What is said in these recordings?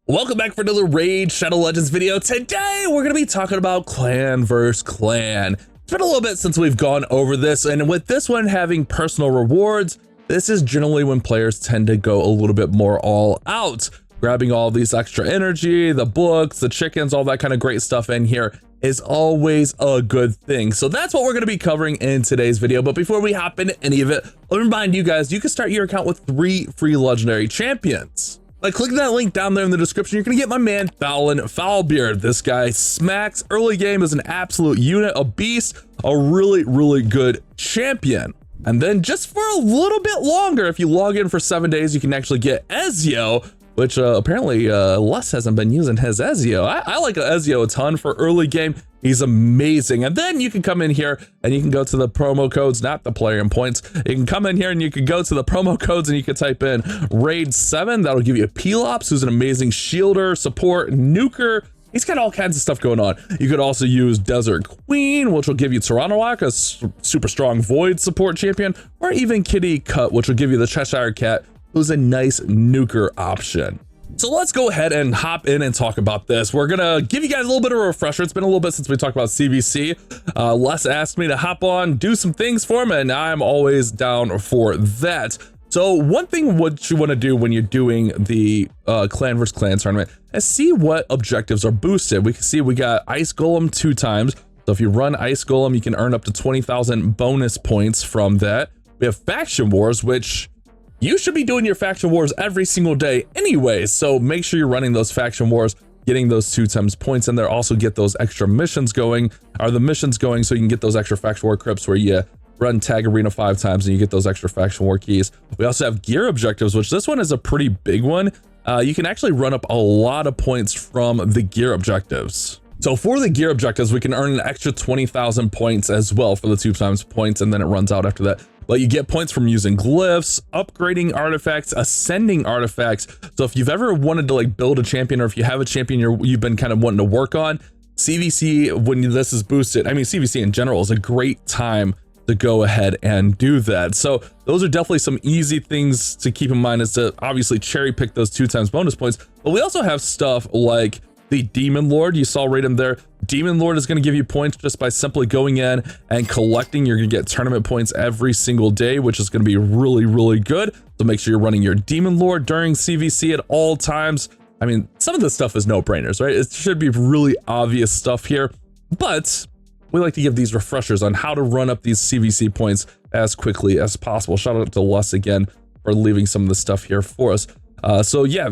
Welcome back for another Raid Shadow Legends video. Today we're going to be talking about clan versus clan. It's been a little bit since we've gone over this, and with this one having personal rewards, this is generally when players tend to go a little bit more all out, grabbing all these extra energy, the books, the chickens, all that kind of great stuff in here is always a good thing. So that's what we're going to be covering in today's video. But before we hop into any of it, let me remind you guys, you can start your account with 3 free legendary champions. By clicking that link down there in the description, you're gonna get my man Fallon Foulbeard. This guy smacks. Early game is an absolute unit, a beast, a really good champion. And then just for a little bit longer, if you log in for 7 days, you can actually get Ezio, which apparently Les hasn't been using his Ezio. I like Ezio a ton for early game. He's amazing. And then you can come in here and you can go to the promo codes, not the player in points. You can come in here and you can go to the promo codes and you can type in Raid 7. That'll give you a Pelops, who's an amazing shielder, support, nuker. He's got all kinds of stuff going on. You could also use Desert Queen, which will give you Tyrannosaurus, a super strong Void support champion, or even Kitty Cut, which will give you the Cheshire Cat, who's a nice nuker option. So let's go ahead and hop in and talk about this. We're gonna give you guys a little bit of a refresher. It's been a little bit since we talked about CVC. Les asked me to hop on, do some things for him, and I'm always down for that. So one thing what you want to do when you're doing the clan versus clan tournament is see what objectives are boosted. We can see we got Ice Golem 2 times. So if you run Ice Golem, you can earn up to 20,000 bonus points from that. We have Faction Wars, which you should be doing your faction wars every single day anyway, so make sure you're running those faction wars, getting those 2 times points in there. Also get those extra missions going, so you can get those extra faction war crypts where you run tag arena 5 times and you get those extra faction war keys. We also have gear objectives, which this one is a pretty big one. You can actually run up a lot of points from the gear objectives. So for the gear objectives, we can earn an extra 20,000 points as well for the 2 times points, and then it runs out after that. But you get points from using glyphs, upgrading artifacts, ascending artifacts. So if you've ever wanted to like build a champion, or if you have a champion you've been kind of wanting to work on, CVC, when this is boosted, I mean, CVC in general is a great time to go ahead and do that. So those are definitely some easy things to keep in mind, is to obviously cherry pick those 2 times bonus points. But we also have stuff like the Demon Lord. You saw right in there. Demon Lord is going to give you points just by simply going in and collecting. You're going to get tournament points every single day, which is going to be really good. So make sure you're running your Demon Lord during CVC at all times. I mean, some of this stuff is no-brainers, right? It should be really obvious stuff here, but we like to give these refreshers on how to run up these CVC points as quickly as possible. Shout out to Les again for leaving some of the stuff here for us. So yeah,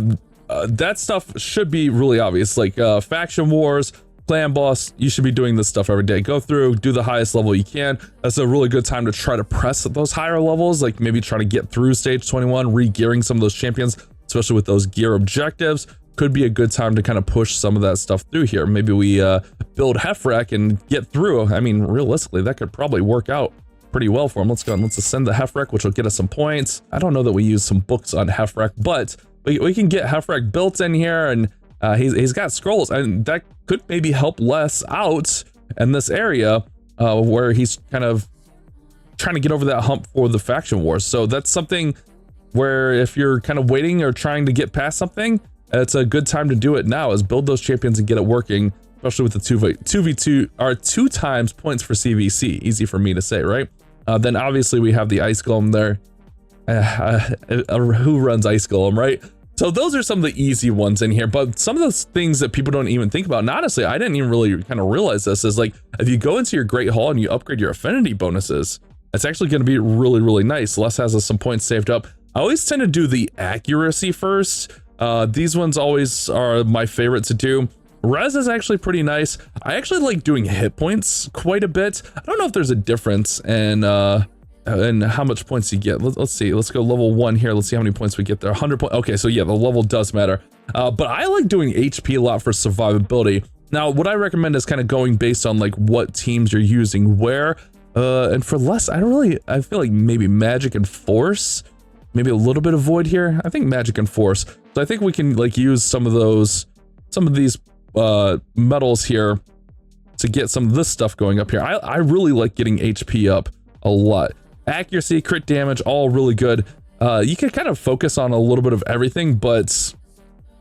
that stuff should be really obvious, like faction wars, clan boss. You should be doing this stuff every day. Go through, do the highest level you can. That's a really good time to try to press those higher levels, like maybe try to get through stage 21, re-gearing some of those champions, especially with those gear objectives. Could be a good time to kind of push some of that stuff through here. Maybe we build Hefrek and get through. I mean, realistically, that could probably work out pretty well for him. Let's go and let's ascend the Hefrek, which will get us some points. I don't know that we use some books on Hefrek, but we can get Hefrek built in here, and he's got scrolls, and that could maybe help Les out in this area where he's kind of trying to get over that hump for the faction wars. So that's something where if you're kind of waiting or trying to get past something, it's a good time to do it now, is build those champions and get it working, especially with the 2v2 or 2 times points for CVC. Easy for me to say, right? Then obviously we have the Ice Golem there. Who runs Ice Golem, right? So those are some of the easy ones in here, but some of those things that people don't even think about, and honestly, I didn't even really kind of realize this, is like, if you go into your Great Hall and you upgrade your affinity bonuses, it's actually going to be really nice. Les has some points saved up. I always tend to do the accuracy first. These ones always are my favorite to do. Res is actually pretty nice. I actually like doing hit points quite a bit. I don't know if there's a difference in and how much points you get. Let's see. Let's go level 1 here. Let's see how many points we get there. 100 points. Okay, so yeah, the level does matter. But I like doing HP a lot for survivability. Now, what I recommend is kind of going based on like what teams you're using where. And for less, I feel like maybe Magic and Force, maybe a little bit of Void here. I think Magic and Force. So I think we can like use some of these metals here to get some of this stuff going up here. I really like getting HP up a lot. Accuracy, crit damage, all really good. You can kind of focus on a little bit of everything, but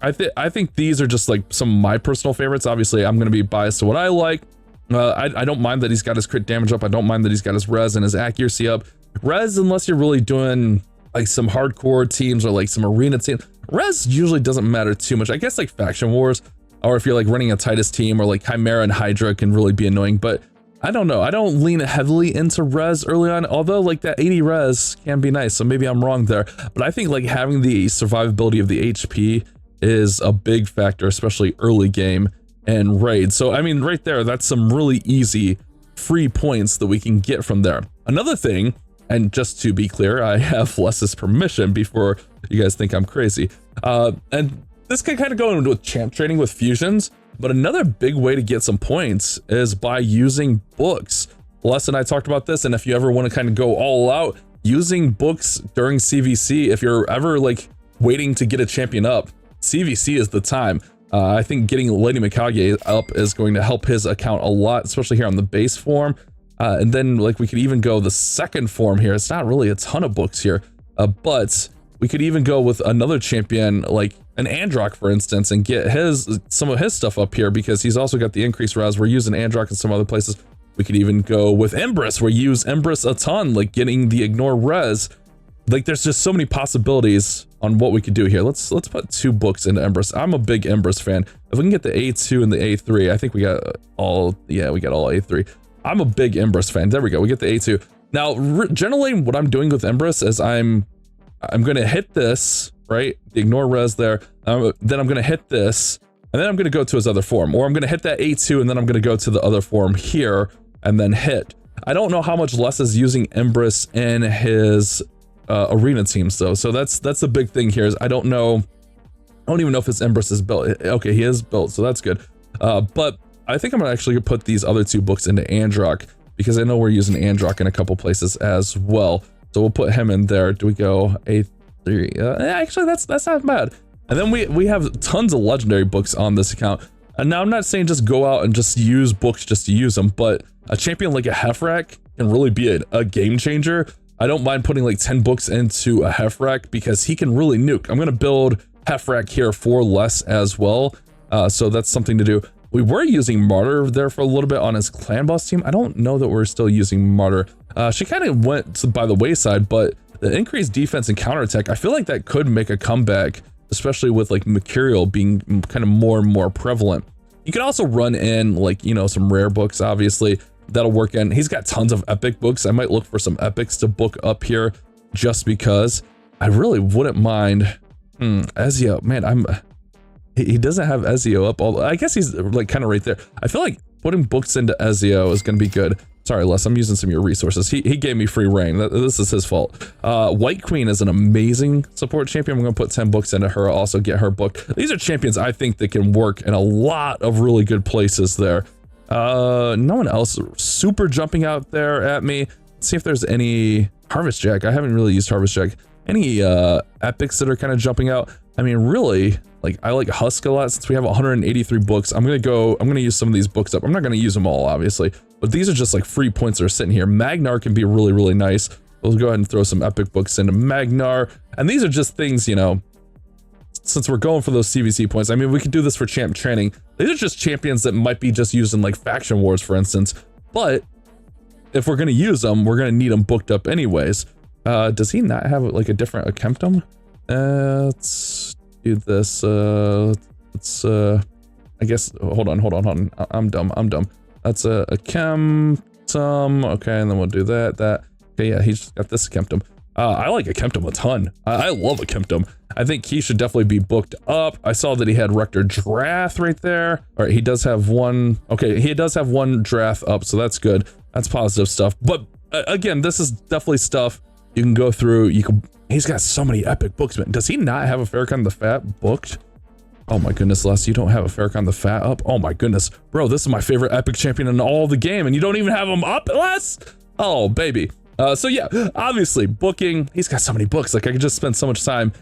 I think these are just like some of my personal favorites. Obviously, I'm going to be biased to what I like. I don't mind that he's got his crit damage up. I don't mind that he's got his res and his accuracy up. Res, unless you're really doing like some hardcore teams or like some arena team, res usually doesn't matter too much. I guess like faction wars, or if you're like running a Titus team, or like Chimera and Hydra can really be annoying. But I don't know. I don't lean heavily into res early on, although like that 80 res can be nice. So maybe I'm wrong there. But I think like having the survivability of the HP is a big factor, especially early game and raid. So I mean, right there, that's some really easy free points that we can get from there. Another thing, and just to be clear, I have Les's permission before you guys think I'm crazy. And this can kind of go into with champ training with fusions, but another big way to get some points is by using books. Les and I talked about this, and if you ever want to kind of go all out, using books during CVC, if you're ever like waiting to get a champion up, CVC is the time. I think getting Lady Mikage up is going to help his account a lot, especially here on the base form. And then like we could even go the second form here. It's not really a ton of books here, but we could even go with another champion like an Androck, for instance, and get some of his stuff up here because he's also got the increased res. We're using Androck in some other places. We could even go with Empress. We use Empress a ton, like getting the ignore res. Like there's just so many possibilities on what we could do here. Let's put 2 books into Empress. I'm a big Empress fan. If we can get the A2 and the A3, I think we got all, yeah, we got all A3. I'm a big Empress fan. There we go. We get the A2. Now, generally what I'm doing with Empress is I'm going to hit this, right? The ignore res there. Then I'm going to hit this, and then I'm going to go to his other form, or I'm going to hit that A2, and then I'm going to go to the other form here and then hit. I don't know how much Les is using Empress in his arena teams though, so that's the big thing here. Is I don't even know if his Empress is built. Okay, he is built, so that's good. But I think I'm gonna actually put these other 2 books into Androck because I know we're using Androck in a couple places as well. So we'll put him in there. Do we go A3? Actually, that's not bad. And then we have tons of legendary books on this account. And now I'm not saying just go out and just use books just to use them, but a champion like a Hefrak can really be a game changer. I don't mind putting like 10 books into a Hefrak because he can really nuke. I'm gonna build Hefrak here for Les as well. So that's something to do. We were using Martyr there for a little bit on his clan boss team. I don't know that we're still using Martyr. She kind of went by the wayside, but the increased defense and counterattack, I feel like that could make a comeback, especially with like Mercurial being kind of more and more prevalent. You could also run in like, you know, some rare books, obviously. That'll work in. He's got tons of epic books. I might look for some epics to book up here just because I really wouldn't mind. Ezio, man, he doesn't have Ezio up. I guess he's like kind of right there. I feel like putting books into Ezio is going to be good. Sorry, Les, I'm using some of your resources. He gave me free reign. This is his fault. White Queen is an amazing support champion. I'm going to put 10 books into her, also get her booked. These are champions I think that can work in a lot of really good places there. No one else super jumping out there at me. Let's see if there's any Harvest Jack. I haven't really used Harvest Jack. Any epics that are kind of jumping out? I mean, really, like I like Husk a lot since we have 183 books. I'm gonna use some of these books up. I'm not gonna use them all, obviously, but these are just like free points that are sitting here. Magnar can be really, really nice. We'll go ahead and throw some epic books into Magnar. And these are just things, you know, since we're going for those CVC points, I mean, we could do this for champ training. These are just champions that might be just used in like faction wars, for instance. But if we're going to use them, we're going to need them booked up anyways. Does he not have like a different Akemptum? Let's do this. I guess, hold on. I'm dumb. That's a Akemptum. Okay, and then we'll do that. Okay, yeah, he's got this Akemptum. I like Akemptum a ton. I love Akemptum. I think he should definitely be booked up. I saw that he had Rector Drath right there. All right, he does have one. Okay, he does have one Drath up, so that's good. That's positive stuff. But again, this is definitely stuff you can go through. He's got so many epic books, man. Does he not have a Farrakhan the Fat booked? Oh my goodness, Les, you don't have a Farrakhan the Fat up? Oh my goodness. Bro, this is my favorite epic champion in all the game, and you don't even have him up, Les? Oh, baby. So yeah, obviously, booking. He's got so many books. Like, I could just spend so much time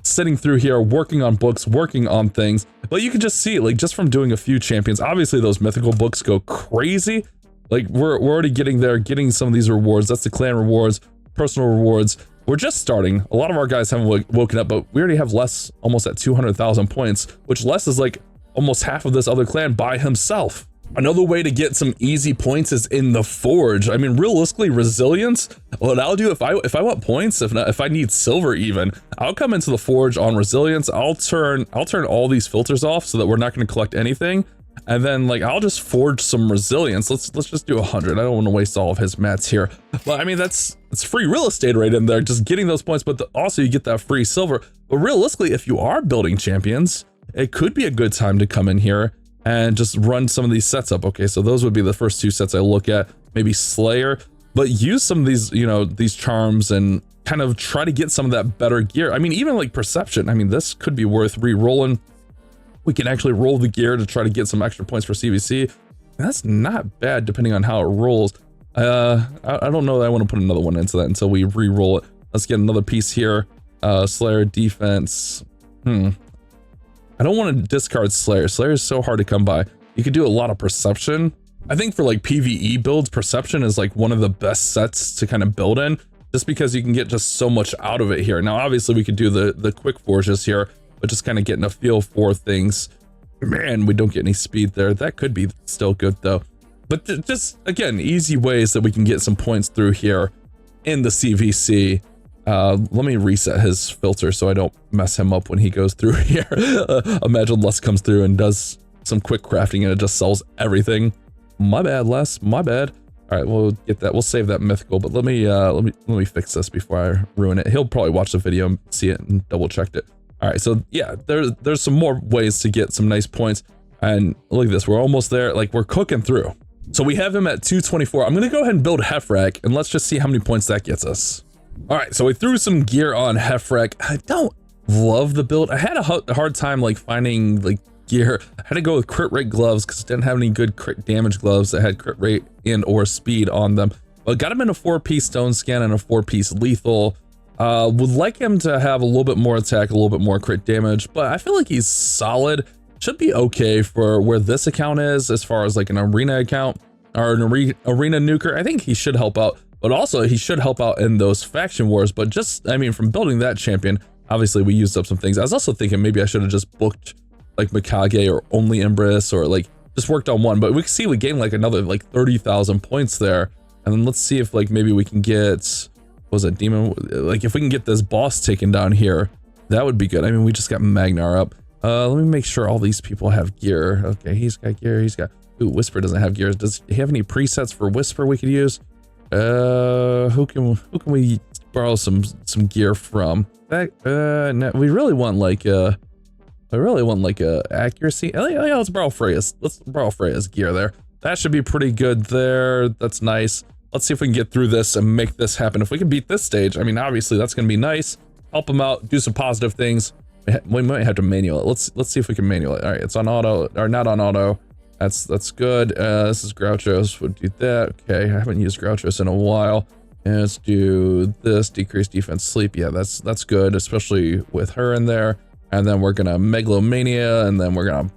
sitting through here, working on books, working on things. But you can just see, like, just from doing a few champions, obviously those mythical books go crazy. Like, we're already getting there, getting some of these rewards. That's the clan rewards, personal rewards. we're just starting. A lot of our guys haven't woken up, but we already have Les almost at 200,000 points, which Les is like almost half of this other clan by himself. Another way to get some easy points is in the Forge. I mean, realistically, resilience, what I'll do if I want points, if I need silver even, I'll come into the Forge on resilience. I'll turn all these filters off so that we're not going to collect anything. And then like, I'll just forge some resilience. Let's just do 100. I don't want to waste all of his mats here. But I mean, it's free real estate right in there, just getting those points, but also you get that free silver. But realistically, if you are building champions, it could be a good time to come in here and just run some of these sets up. Okay, so those would be the first 2 sets I look at, maybe Slayer, but use some of these, you know, these charms and kind of try to get some of that better gear. I mean, even like perception, I mean, this could be worth re-rolling. We can actually roll the gear to try to get some extra points for CVC. That's not bad depending on how it rolls. I don't know that I want to put another one into that until we re-roll it. Let's get another piece here. Slayer defense. I don't want to discard Slayer. Slayer is so hard to come by. You could do a lot of perception. I think for like PvE builds, perception is like one of the best sets to kind of build in, just because you can get just so much out of it here. Now, obviously we could do the quick forges here, but just kind of getting a feel for things. Man, we don't get any speed there. That could be still good though. But just, again, easy ways that we can get some points through here in the CVC. Let me reset his filter so I don't mess him up when he goes through here. Imagine Les comes through and does some quick crafting and it just sells everything. My bad, Les, my bad. All right, we'll get that. We'll save that mythical, but let me fix this before I ruin it. He'll probably watch the video and see it and double checked it. All right, so yeah, there's some more ways to get some nice points. And look at this, we're almost there. Like, we're cooking through. So we have him at 224. I'm gonna go ahead and build Hefrak and let's just see how many points that gets us. All right, so we threw some gear on Hefrak. I don't love the build. I had a hard time like finding like gear. I had to go with crit rate gloves because I didn't have any good crit damage gloves that had crit rate and or speed on them. But got him in a 4-piece stone scan and a 4-piece lethal. Would like him to have a little bit more attack, a little bit more crit damage, but I feel like he's solid. Should be okay for where this account is as far as like an arena account or an arena nuker. I think he should help out, but also he should help out in those faction wars. But just, I mean, from building that champion, obviously we used up some things. I was also thinking maybe I should have just booked like Mikage or only Empress or like just worked on one, but we can see we gained like another like 30,000 points there. And then let's see if like maybe we can get, what was it, Demon? Like if we can get this boss taken down here, that would be good. I mean, we just got Magnar up. Let me make sure all these people have gear. Okay, he's got gear, he's got, ooh, Whisper doesn't have gear. Does he have any presets for Whisper we could use? Who can we borrow some gear from? That, no, we really want like accuracy. Yeah, let's borrow Freya's. Let's borrow Freya's gear there. That should be pretty good there. That's nice. Let's see if we can get through this and make this happen. If we can beat this stage, I mean, obviously that's gonna be nice. Help him out, do some positive things. We might have to manual it. Let's see if we can manual it. All right, it's on auto, or not on auto. That's good. This is Groucho's. We'll do that. Okay, I haven't used Groucho's in a while. And let's do this, decrease defense sleep. Yeah, that's good, especially with her in there. And then we're gonna Megalomania, and then we're gonna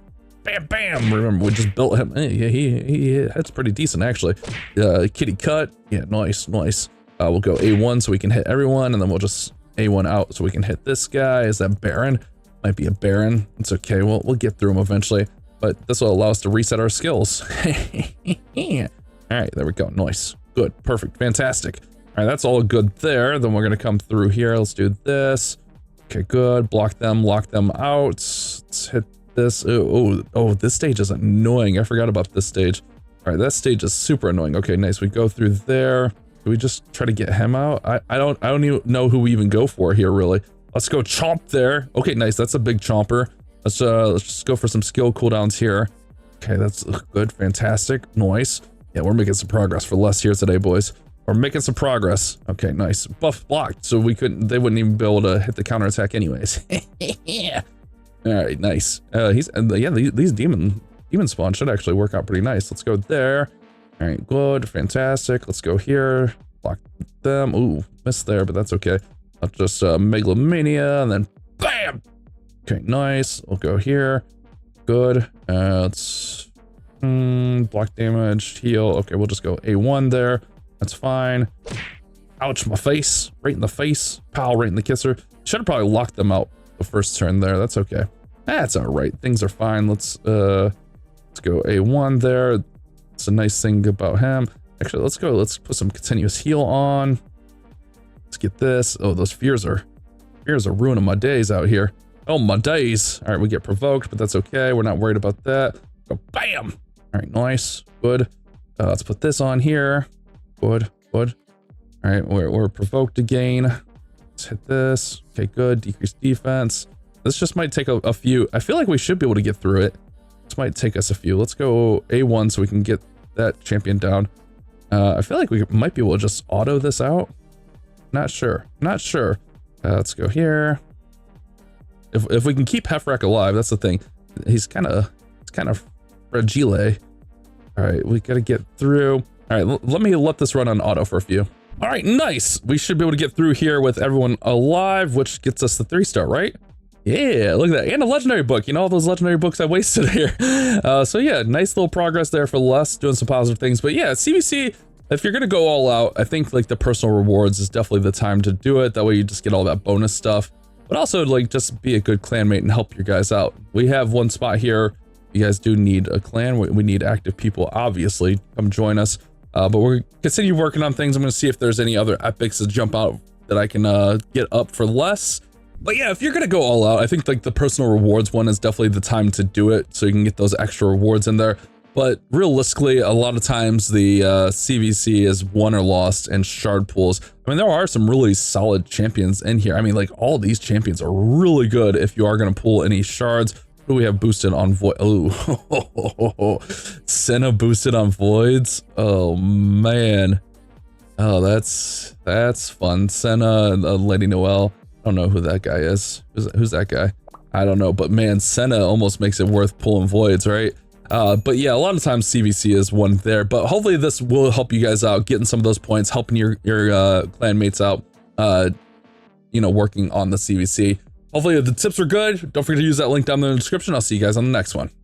bam, bam. Remember, we just built him. He that's pretty decent, actually. Kitty cut. Yeah, nice. We'll go A1 so we can hit everyone, and then we'll just A1 out so we can hit this guy. Is that Baron? Might be a Baron. It's okay. We'll get through him eventually, but this will allow us to reset our skills. All right, there we go. Nice. Good. Perfect. Fantastic. All right, that's all good there. Then we're gonna come through here. Let's do this. Okay, good. Block them, lock them out. Let's hit this. Oh, this stage is annoying. I forgot about this stage. All right, that stage is super annoying. Okay, nice. We go through there. Do we just try to get him out? I don't even know who we even go for here, really. Let's go chomp there. Okay, nice. That's a big chomper. Let's just go for some skill cooldowns here. Okay, that's good. Fantastic. Nice. Yeah, we're making some progress for less here today, boys. We're making some progress. Okay, nice. Buff blocked, so they wouldn't even be able to hit the counterattack anyways. Yeah. All right, nice. These demon spawn should actually work out pretty nice. Let's go there. All right, good, fantastic. Let's go here. Block them. Ooh, missed there, but that's okay. I'll just Megalomania and then bam. Okay, nice. We'll go here. Good. Let's block damage, heal. Okay, we'll just go A1 there. That's fine. Ouch, my face. Right in the face. Pow, right in the kisser. Should have probably locked them out the first turn there. That's okay. That's all right. Things are fine. Let's go A1 there. It's a nice thing about him. Actually, let's go. Let's put some continuous heal on. Let's get this. Oh, those fears are ruining my days out here. Oh, my days. All right, we get provoked, but that's okay. We're not worried about that. Go bam. All right, nice. Good. Let's put this on here. Good. Good. All right, we're provoked again. Let's hit this. Okay, good. Decrease defense. This just might take a few. I feel like we should be able to get through it. This might take us a few. Let's go A1 so we can get that champion down. I feel like we might be able to just auto this out. Not sure. Not sure. Let's go here. If we can keep Hefrak alive, that's the thing. He's kind of fragile. All right, we gotta get through. All right, let me let this run on auto for a few. All right, nice. We should be able to get through here with everyone alive, which gets us the 3-star, right? Yeah, look at that. And a legendary book. You know, all those legendary books I wasted here. So yeah, nice little progress there for Les, doing some positive things. But yeah, CVC, if you're going to go all out, I think like the personal rewards is definitely the time to do it. That way you just get all that bonus stuff. But also like just be a good clanmate and help your guys out. We have one spot here. You guys do need a clan. We need active people, obviously. Come join us. But we're continue working on things. I'm going to see if there's any other epics that jump out that I can get up for less. But yeah, if you're going to go all out, I think like the personal rewards one is definitely the time to do it so you can get those extra rewards in there. But realistically, a lot of times the CVC is won or lost in shard pools. I mean, there are some really solid champions in here. I mean, like all these champions are really good if you are going to pull any shards. What do we have boosted on void? Oh, Senna boosted on voids. Oh man. Oh, that's fun. Senna and Lady Noelle. I don't know who that guy is. Who's that guy? I don't know, but man, Senna almost makes it worth pulling voids, right? But yeah, a lot of times CVC is one there, but hopefully this will help you guys out, getting some of those points, helping your clan mates out, you know, working on the CVC. Hopefully the tips were good. Don't forget to use that link down there in the description. I'll see you guys on the next one.